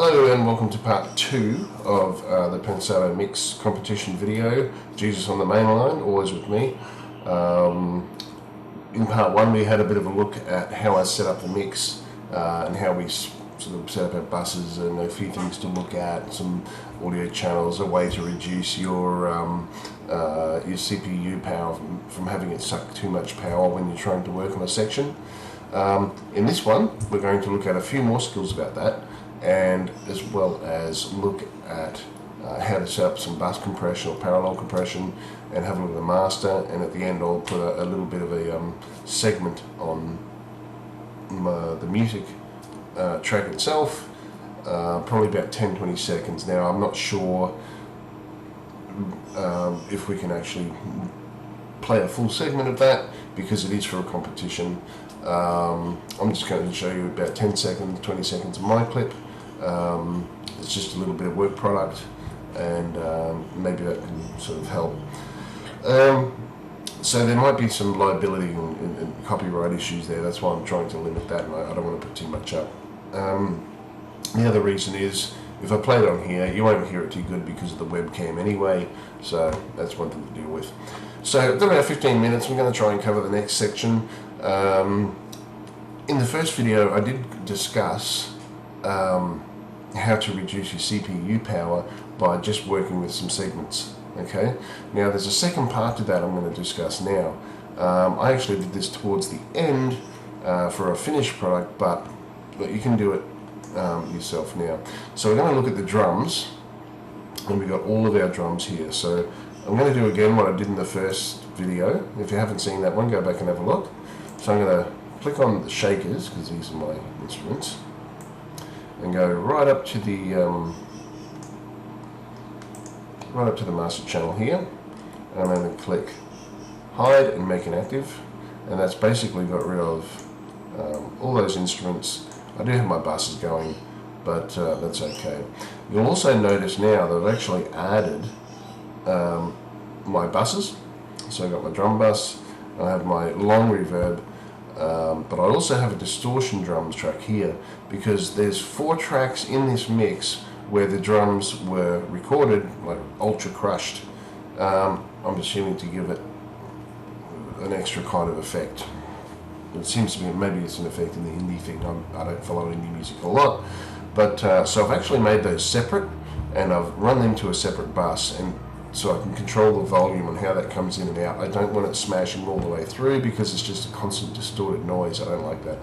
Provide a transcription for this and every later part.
Hello and welcome to part 2 of the Pensado mix competition video. Jesus on the main line, always with me. In part 1 we had a bit of a look at how I set up the mix and how we sort of set up our buses and a few things to look at, some audio channels, a way to reduce your CPU power from having it suck too much power when you're trying to work on a section. In this one we're going to look at a few more skills about that, and as well as look at how to set up some bus compression or parallel compression, and have a look at the master, and at the end I'll put a little bit of a segment on the music track itself, probably about 10-20 seconds. Now I'm not sure if we can actually play a full segment of that because it is for a competition. I'm just going to show you about 10 seconds, 20 seconds of my clip. It's just a little bit of work product, and maybe that can sort of help. So there might be some liability and copyright issues there. That's why I'm trying to limit that, and I don't want to put too much up. The other reason is, if I play it on here, you won't hear it too good because of the webcam anyway, so that's one thing to deal with. So I've got about 15 minutes. I'm going to try and cover the next section. In the first video I did discuss how to reduce your CPU power by just working with some segments. Okay, now there's a second part to that I'm going to discuss now. I actually did this towards the end for a finished product, but you can do it yourself now. So we're going to look at the drums, and we've got all of our drums here. So I'm going to do again what I did in the first video. If you haven't seen that one, go back and have a look. So I'm going to click on the shakers, because these are my instruments, and go right up to the master channel here, and I'm going to click hide and make inactive, and that's basically got rid of all those instruments. I do have my buses going, but that's okay. You'll also notice now that I've actually added my buses. So I've got my drum bus, I have my long reverb, but I also have a distortion drums track here, because there's 4 tracks in this mix where the drums were recorded like ultra crushed. I'm assuming to give it an extra kind of effect. It seems to be, maybe it's an effect in the Hindi thing. I don't follow Hindi music a lot, but so I've actually made those separate, and I've run them to a separate bus, and so I can control the volume and how that comes in and out. I don't want it smashing all the way through because it's just a constant distorted noise. I don't like that.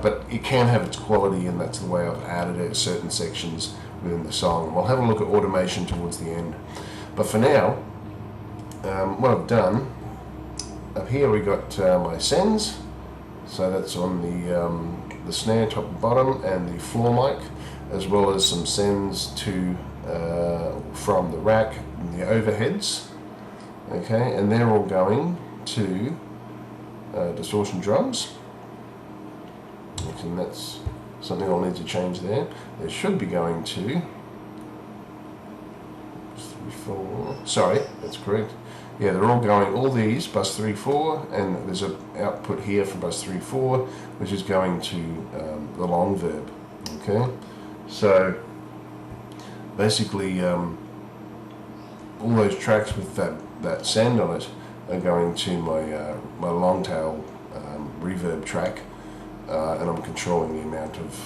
But it can have its quality, and that's the way I've added it, certain sections within the song. We'll have a look at automation towards the end. But for now, what I've done, up here we got my sends. So that's on the snare top and bottom, and the floor mic, as well as some sends to from the rack and the overheads. Okay, and they're all going to distortion drums. And that's something I'll need to change there. They should be going to 3, 4. Sorry, that's correct. Yeah, they're all going, all these, bus 3, 4, and there's an output here from bus 3, 4, which is going to the long verb. Okay, so basically all those tracks with that send on it are going to my long tail reverb track, and I'm controlling the amount of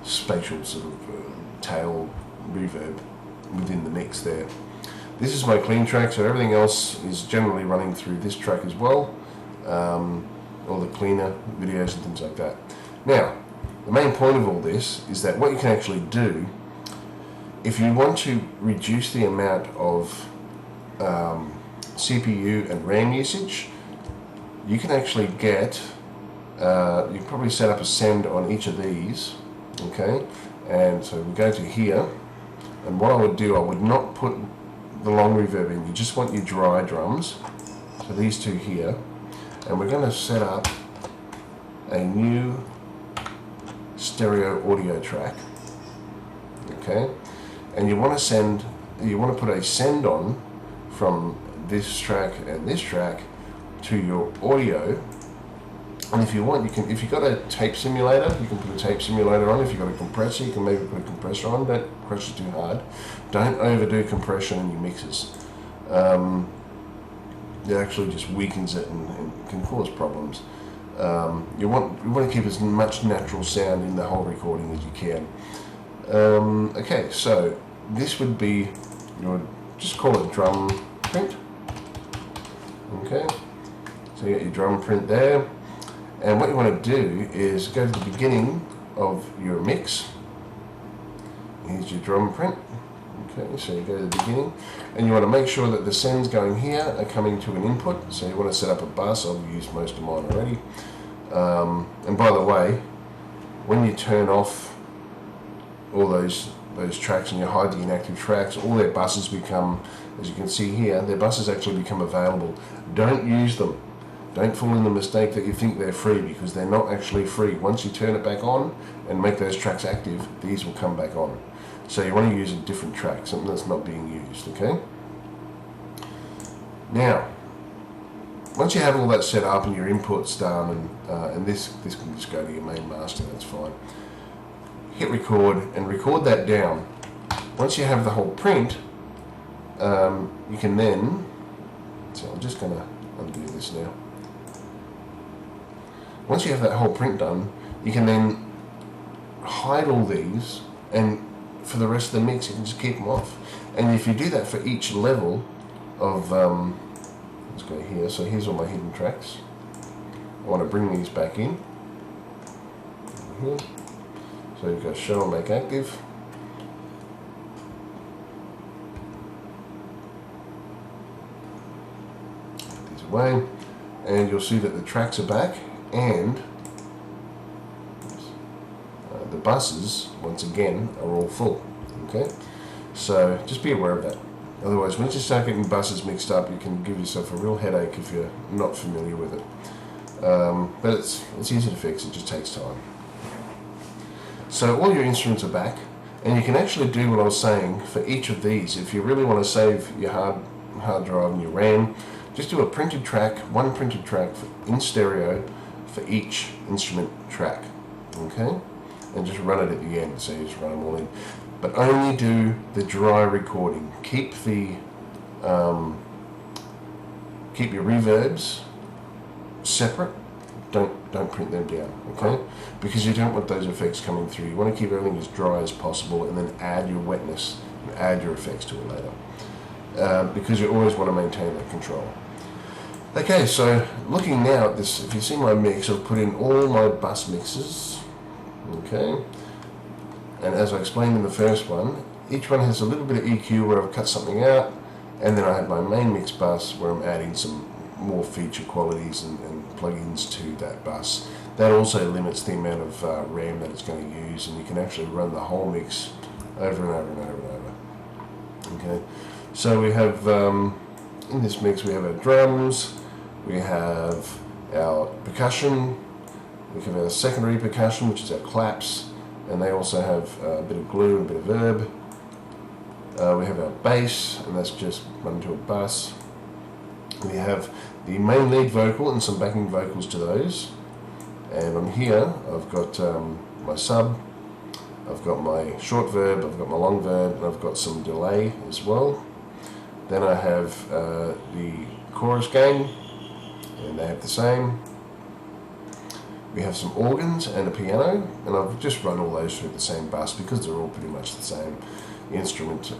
spatial sort of tail reverb within the mix there. This is my clean track, so everything else is generally running through this track as well, all the cleaner videos and things like that. Now, the main point of all this is that what you can actually do, if you want to reduce the amount of CPU and RAM usage, you can actually get, you probably set up a send on each of these, okay? And so we go to here, and what I would do, I would not put the long reverb in, you just want your dry drums, so these two here, and we're going to set up a new stereo audio track, okay? And you want to put a send on from this track and this track to your audio And if you want, you can. If you've got a tape simulator, you can put a tape simulator on. If you've got a compressor, you can maybe put a compressor on. Don't crush it too hard. Don't overdo compression in your mixes. It actually just weakens it and can cause problems. You want to keep as much natural sound in the whole recording as you can. Okay, so this would be, you would just call it drum print. Okay, so you got your drum print there. And what you want to do is go to the beginning of your mix. Here's your drum print. Okay, so you go to the beginning, and you want to make sure that the sends going here are coming to an input. So you want to set up a bus. I've used most of mine already. And by the way, when you turn off all those tracks and you hide the inactive tracks, all their buses become, as you can see here, their buses actually become available. Don't use them. Don't fall in the mistake that you think they're free, because they're not actually free. Once you turn it back on and make those tracks active, these will come back on. So you want to use a different track, something that's not being used, okay? Now, once you have all that set up and your input's done, and this can just go to your main master, that's fine. Hit record and record that down. Once you have the whole print, you can then, so I'm just going to undo this now. Once you have that whole print done, you can then hide all these, and for the rest of the mix you can just keep them off. And if you do that for each level of, let's go here, so here's all my hidden tracks. I want to bring these back in. Here. So you've got show and make active. Put these away, and you'll see that the tracks are back, and the buses, once again, are all full. Okay, so just be aware of that. Otherwise, once you start getting buses mixed up, you can give yourself a real headache if you're not familiar with it. But it's easy to fix, it just takes time. So all your instruments are back, and you can actually do what I was saying for each of these. If you really want to save your hard drive and your RAM, just do a printed track, one printed track in stereo for each instrument track, okay? And just run it at the end, so you just run them all in. But only do the dry recording. Keep your reverbs separate. Don't print them down, okay? Because you don't want those effects coming through. You want to keep everything as dry as possible, and then add your wetness and add your effects to it later. Because you always want to maintain that control. Okay, so looking now at this, if you see my mix, I've put in all my bus mixes, okay? And as I explained in the first one, each one has a little bit of EQ where I've cut something out, and then I have my main mix bus where I'm adding some more feature qualities and plugins to that bus. That also limits the amount of RAM that it's going to use, and you can actually run the whole mix over and over and over and over. Okay, so we have, in this mix we have our drums, we have our percussion, we have our secondary percussion, which is our claps, and they also have a bit of glue and a bit of verb. We have our bass, and that's just run to a bus. We have the main lead vocal and some backing vocals to those. And on here I've got my sub, I've got my short verb, I've got my long verb, and I've got some delay as well. Then I have the chorus gain, and they have the same. We have some organs and a piano, and I've just run all those through the same bus because they're all pretty much the same instrument,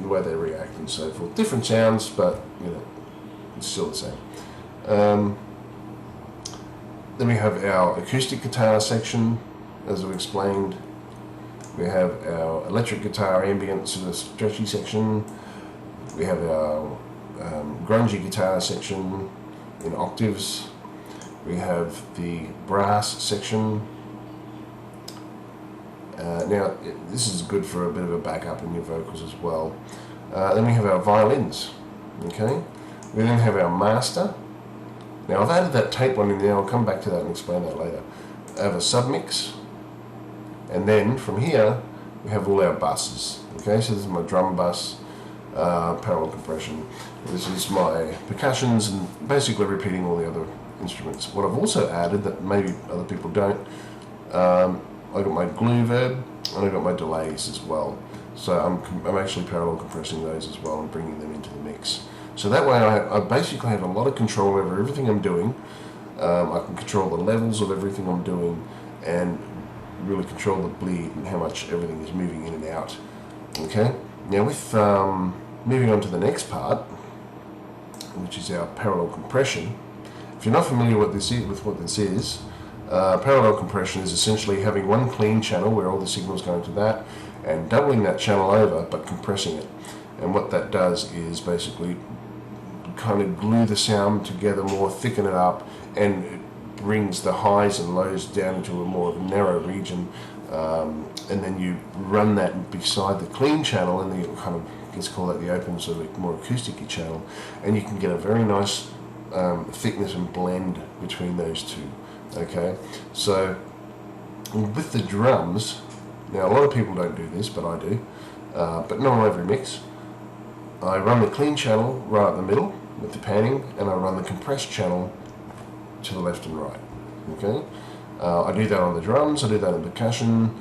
the way they react and so forth. Different sounds, but you know, it's still the same. Then we have our acoustic guitar section, as I've explained. We have our electric guitar ambient sort of stretchy section. We have our grungy guitar section in octaves. We have the brass section. Now, this is good for a bit of a backup in your vocals as well. Then we have our violins. Okay. We then have our master. Now I've added that tape one in there, I'll come back to that and explain that later. I have a submix, and then from here we have all our buses. Okay, so this is my drum bus, parallel compression. This is my percussions, and basically repeating all the other instruments. What I've also added that maybe other people don't, I got my glue verb and I got my delays as well. So I'm actually parallel compressing those as well and bringing them into the mix. So that way I basically have a lot of control over everything I'm doing. I can control the levels of everything I'm doing and really control the bleed and how much everything is moving in and out. Okay, now with moving on to the next part, which is our parallel compression. If you're not familiar with what this is, parallel compression is essentially having one clean channel where all the signals go into that and doubling that channel over but compressing it. And what that does is basically kind of glue the sound together more, thicken it up, and it brings the highs and lows down into a more narrow region, and then you run that beside the clean channel and the kind of, let's call that the open, sort of more acoustic-y channel, and you can get a very nice thickness and blend between those two. Okay, so with the drums, now a lot of people don't do this, but I do, but not on every mix. I run the clean channel right up the middle with the panning, and I run the compressed channel to the left and right. Okay, I do that on the drums, I do that in percussion.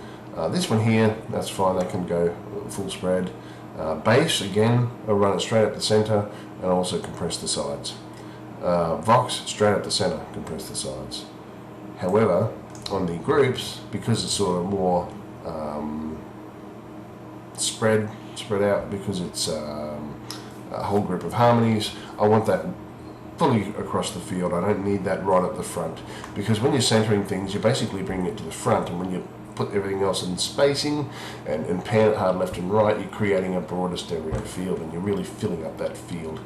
This one here, that's fine, that can go full spread. Bass, again, I run it straight up the center and also compress the sides. Vox, straight up the center, compress the sides. However, on the groups, because it's sort of more spread out, because it's a whole group of harmonies, I want that fully across the field. I don't need that right up the front, because when you're centering things, you're basically bringing it to the front, and when you put everything else in spacing and pan it hard left and right, you're creating a broader stereo field, and you're really filling up that field.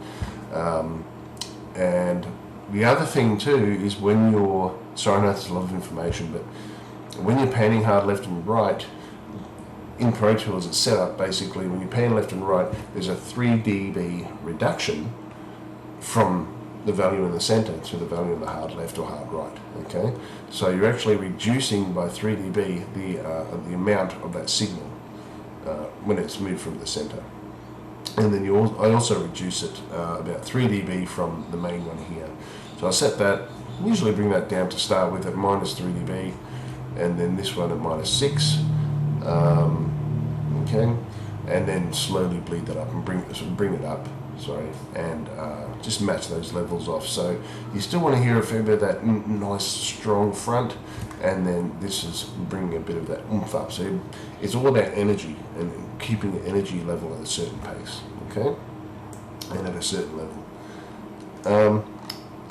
And the other thing too is when you're, sorry, I know there's a lot of information, but when you're panning hard left and right, in Pro Tools it's set up basically, when you pan left and right, there's a 3 dB reduction from the value in the center to the value in the hard left or hard right. Okay, so you're actually reducing by 3 dB the amount of that signal when it's moved from the center. And then I also reduce it about 3 dB from the main one here. So I set that, usually bring that down to start with at minus 3 dB, and then this one at minus 6. Okay, and then slowly bleed that up and bring it up. Sorry, and just match those levels off. So you still want to hear a fair bit of that nice strong front, and then this is bringing a bit of that oomph up. So it's all about energy and keeping the energy level at a certain pace, okay, and at a certain level.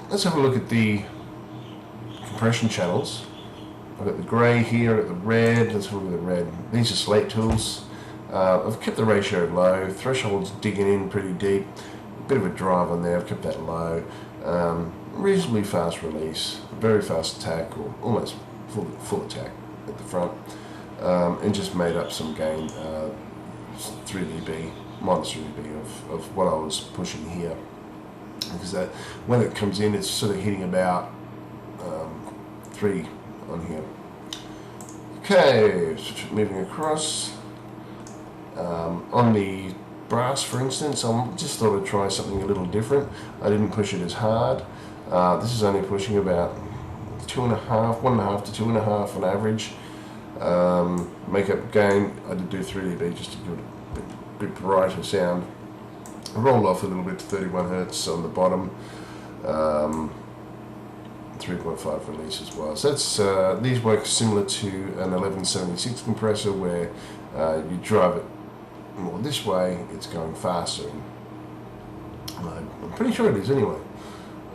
Let's have a look at the compression channels. I've got the grey here, I've got the red. Let's have a look at the red. These are slate tools. I've kept the ratio low, threshold's digging in pretty deep, a bit of a drive on there, I've kept that low, reasonably fast release, very fast attack, or almost full attack at the front, and just made up some gain, 3 dB, minus 3 dB of what I was pushing here, because that, when it comes in, it's sort of hitting about 3 on here. Okay, moving across. On the brass, for instance, I just thought I'd try something a little different. I didn't push it as hard. This is only pushing about 1.5 to 2.5 on average. Makeup gain, I did do 3 dB just to give it a bit brighter sound. I rolled off a little bit to 31 Hertz on the bottom. 3.5 release as well. So that's these work similar to an 1176 compressor, where you drive it more this way, it's going faster. I'm pretty sure it is anyway.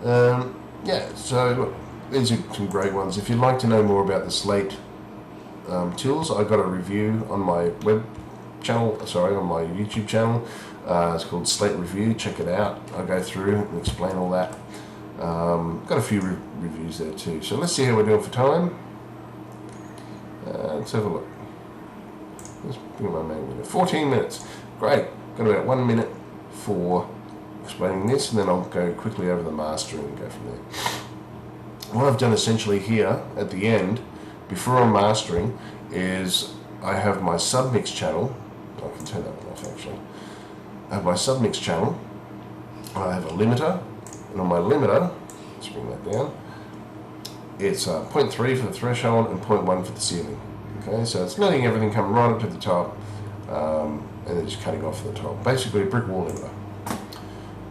Yeah, so look, these are some great ones. If you'd like to know more about the Slate tools, I got a review on my web channel, sorry, on my YouTube channel. It's called Slate Review. Check it out. I'll go through and explain all that. Got a few reviews there too. So let's see how we're doing for time. Let's have a look. Let's bring my main minute. 14 minutes. Great. Got about 1 minute for explaining this, and then I'll go quickly over the mastering and go from there. What I've done essentially here at the end, before I'm mastering, is I have my submix channel. I can turn that one off actually. I have my submix channel. I have a limiter, and on my limiter, let's bring that down. it's 0.3 for the threshold and 0.1 for the ceiling. Okay, so it's letting everything come right up to the top, and then just cutting off the top. Basically, a brick wall limiter.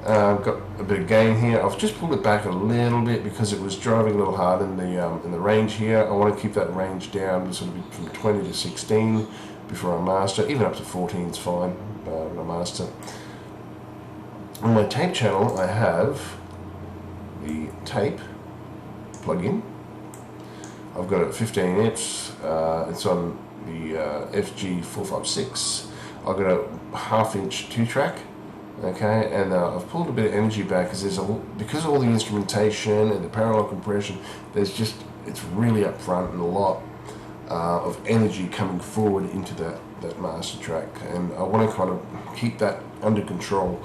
I've got a bit of gain here. I've just pulled it back a little bit because it was driving a little hard in the range here. I want to keep that range down sort of from 20 to 16 before I master. Even up to 14 is fine when I master. On my tape channel, I have the tape plug-in. I've got it 15 inch. It's on the FG456. I've got a 1/2 inch 2-track. Okay, and I've pulled a bit of energy back because of all the instrumentation and the parallel compression. It's really up front and a lot of energy coming forward into that master track, and I want to kind of keep that under control.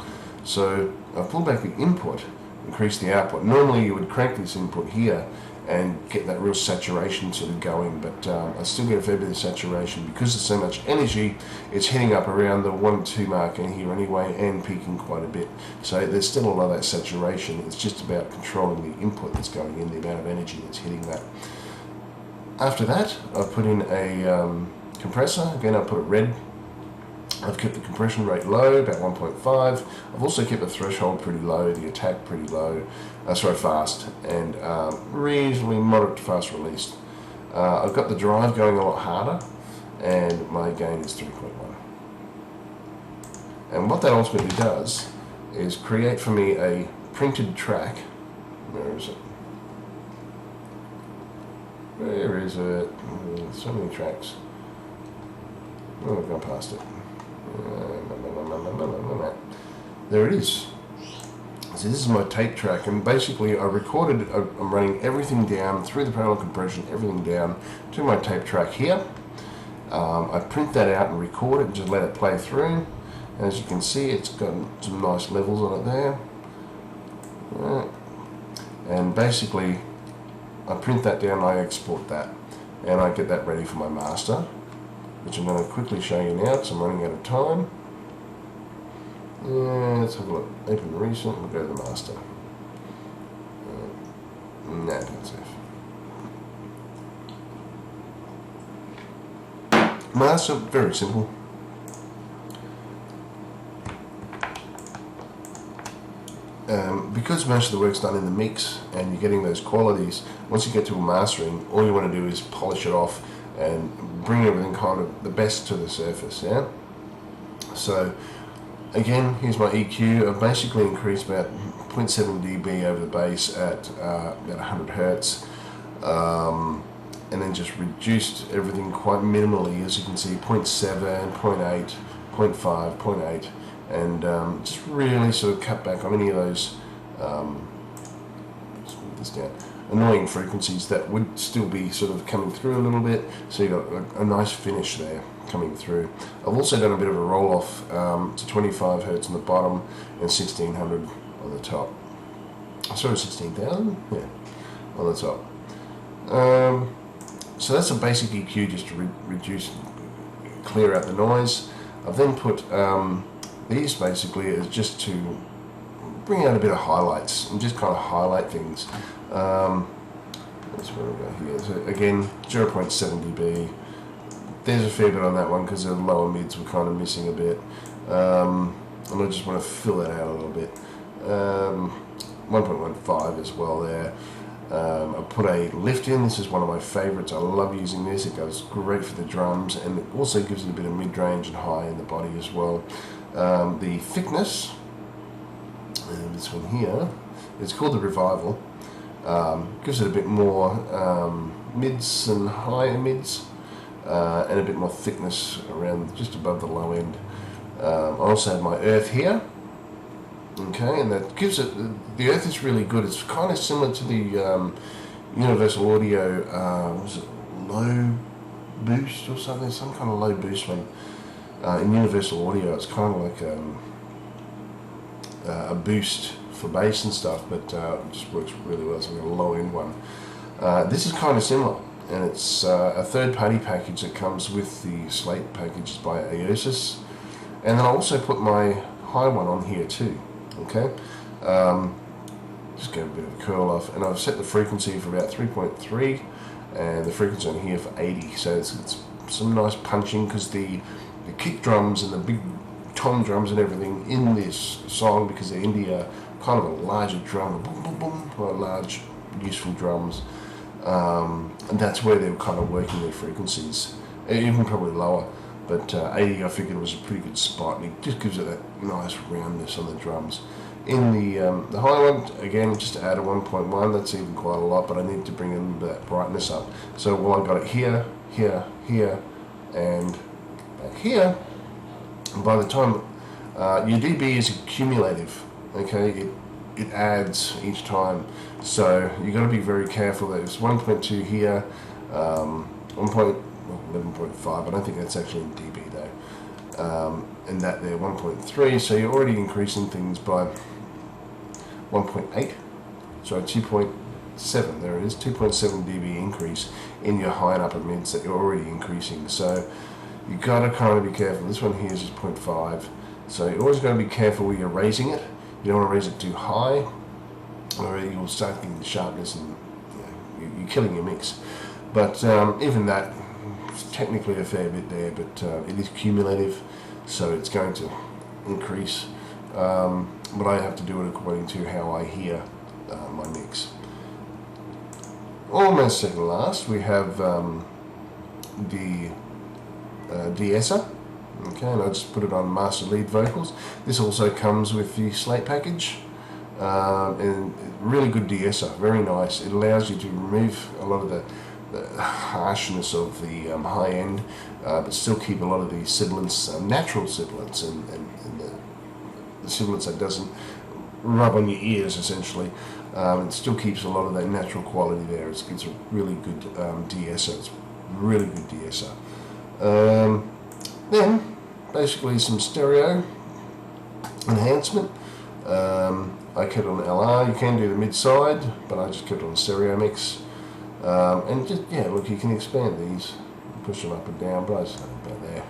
So I've pulled back the input, increase the output. Normally you would crank this input here and get that real saturation sort of going, but I still get a fair bit of saturation because there's so much energy. It's hitting up around the 1-2 mark in here anyway, and peaking quite a bit. So there's still a lot of that saturation. It's just about controlling the input that's going in, the amount of energy that's hitting that. After that, I've put in a compressor. Again, I put it red. I've kept the compression rate low, about 1.5. I've also kept the threshold pretty low, the attack pretty low, fast, and reasonably moderate to fast released. I've got the drive going a lot harder, and my gain is 3.1. And what that ultimately does is create for me a printed track. Where is it? Where is it? So many tracks. Oh, I've gone past it. There it is. So this is my tape track, and basically I recorded, I'm running everything down through the parallel compression, everything down to my tape track here. I print that out and record it and just let it play through. And as you can see, it's got some nice levels on it there. And basically I print that down, I export that, and I get that ready for my master, which I'm going to quickly show you now because I'm running out of time. Let's have a look. Open recent, we'll go to the master. Nah, don't save. Master, very simple. Because most of the work's done in the mix and you're getting those qualities, once you get to mastering, all you want to do is polish it off and bring everything kind of the best to the surface, yeah? So, again, here's my EQ. I've basically increased about 0.7 dB over the bass at about 100 Hertz, and then just reduced everything quite minimally, as you can see, 0.7, 0.8, 0.5, 0.8, and just really sort of cut back on any of those let's move this down, annoying frequencies that would still be sort of coming through a little bit, so you got a nice finish there coming through. I've also done a bit of a roll off to 25 Hertz on the bottom and 1600 on the top. Sorry, 16,000? Yeah, on the top. So that's a basic EQ just to reduce, clear out the noise. I've then put these basically as just to bring out a bit of highlights and just kind of highlight things. That's where we go here. So again, 0.7 dB. There's a fair bit on that one because the lower mids were kind of missing a bit. And I just want to fill that out a little bit. 1.15 as well there. I put a lift in. This is one of my favorites. I love using this. It goes great for the drums, and it also gives it a bit of mid-range and high in the body as well. The thickness, this one here, it's called the Revival. Gives it a bit more mids and higher mids, and a bit more thickness around just above the low end. I also have my Earth here. Okay, and that gives it, the Earth is really good. It's kind of similar to the Universal Audio, was it low boost or something? Some kind of low boost one. In Universal Audio, it's kind of like a boost for bass and stuff, but it just works really well. It's like a low end one. This is kind of similar, and it's a third-party package that comes with the Slate packages by Aosis. And then I also put my high one on here too. Okay, Just get a bit of a curl off, and I've set the frequency for about 3.3, and the frequency on here for 80. So it's some nice punching, because the kick drums and the big tom drums and everything in this song, because they're India, kind of a larger drum, boom boom boom, or large useful drums, and that's where they're kind of working their frequencies, even probably lower. But 80, I figured, was a pretty good spot, and it just gives it that nice roundness on the drums. In the high one, again, just to add a 1.1, that's even quite a lot, but I need to bring in that brightness up. So while I've got it here, here, here, and back here, and by the time your dB is cumulative, okay, it adds each time. So you've got to be very careful. There's 1.2 here, 11.5, I don't think that's actually in dB though, and that there 1.3, so you're already increasing things by 1.8, so 2.7, there it is, 2.7 dB increase in your high and upper mids that you're already increasing. So you got to kind of be careful. This one here is just 0.5, so you always got to be careful where you're raising it. You don't want to raise it too high, or you'll start getting the sharpness, and you're killing your mix. But even that, technically a fair bit there, but it is cumulative, so it's going to increase, but I have to do it according to how I hear my mix. Almost second last, we have the de-esser, okay, and I just put it on master lead vocals. This also comes with the Slate package, and really good de-esser, very nice. It allows you to remove a lot of the harshness of the high end, but still keep a lot of the sibilance, natural sibilance, and the sibilance that doesn't rub on your ears, essentially. It still keeps a lot of that natural quality there. It's a really good de-esser. It's really good de-esser. Then, basically some stereo enhancement. I kept on LR. You can do the mid-side, but I just kept on stereo mix. And just, yeah, look, you can expand these, push them up and down, but I just about there.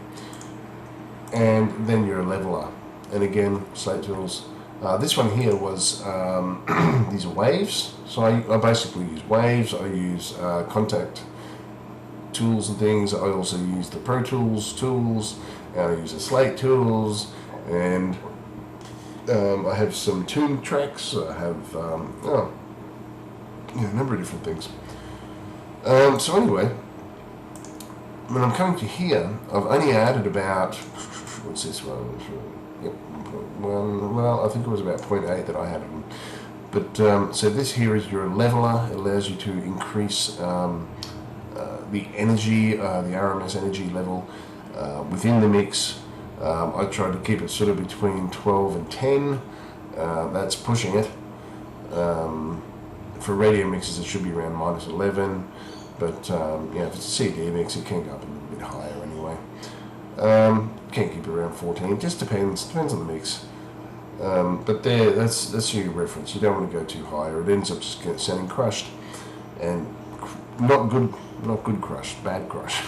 And then you're a leveler. And again, Slate tools. This one here was, these are waves. So I basically use waves. I use contact tools and things. I also use the Pro Tools tools. And I use the Slate tools. And I have some tune tracks. I have a number of different things. So anyway, when I'm coming to here, I've only added about, what's this one? Yep, 1.1, well, I think it was about 0.8 that I had. But, so this here is your leveler. It allows you to increase the energy, the RMS energy level within the mix. I try to keep it sort of between 12 and 10. That's pushing it. For radio mixes, it should be around -11, but if it's a CD mix, it can go up a little bit higher anyway. Can't keep it around 14. It just depends on the mix. But that's your reference. You don't want to go too high, or it ends up just sounding crushed, and not good crushed, bad crush.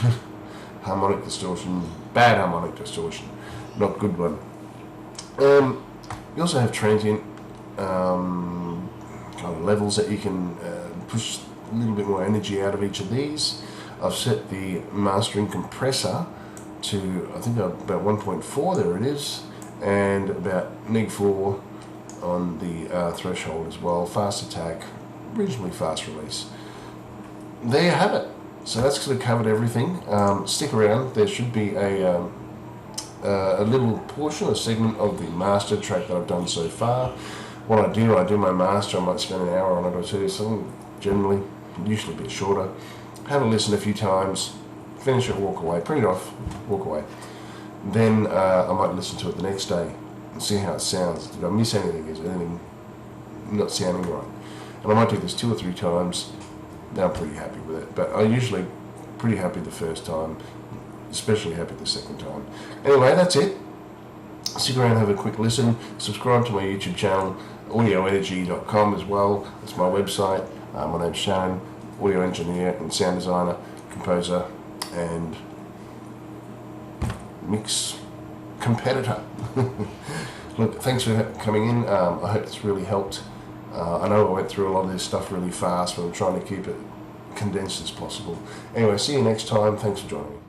Harmonic distortion, bad harmonic distortion, not good one. You also have transient kind of levels that you can push a little bit more energy out of each of these. I've set the mastering compressor to, I think, about 1.4, there it is, and about -4 on the threshold as well. Fast attack, reasonably fast release. There you have it. So that's sort of covered everything. Stick around, there should be a little portion, a segment of the master track that I've done so far. What I do my master, I might spend an hour on it or two, something generally, usually a bit shorter. Have a listen a few times, finish it, walk away, print it off, walk away. Then I might listen to it the next day and see how it sounds. Did I miss anything? Is anything not sounding right? And I might do this 2 or 3 times. Now I'm pretty happy with it. But I'm usually pretty happy the first time, especially happy the second time. Anyway, that's it. Stick around, have a quick listen. Subscribe to my YouTube channel, audioenergy.com as well. That's my website. My name's Shannon, audio engineer and sound designer, composer, and mix competitor. Look, thanks for coming in. I hope it's really helped. I know I went through a lot of this stuff really fast, but I'm trying to keep it condensed as possible. Anyway, see you next time. Thanks for joining me.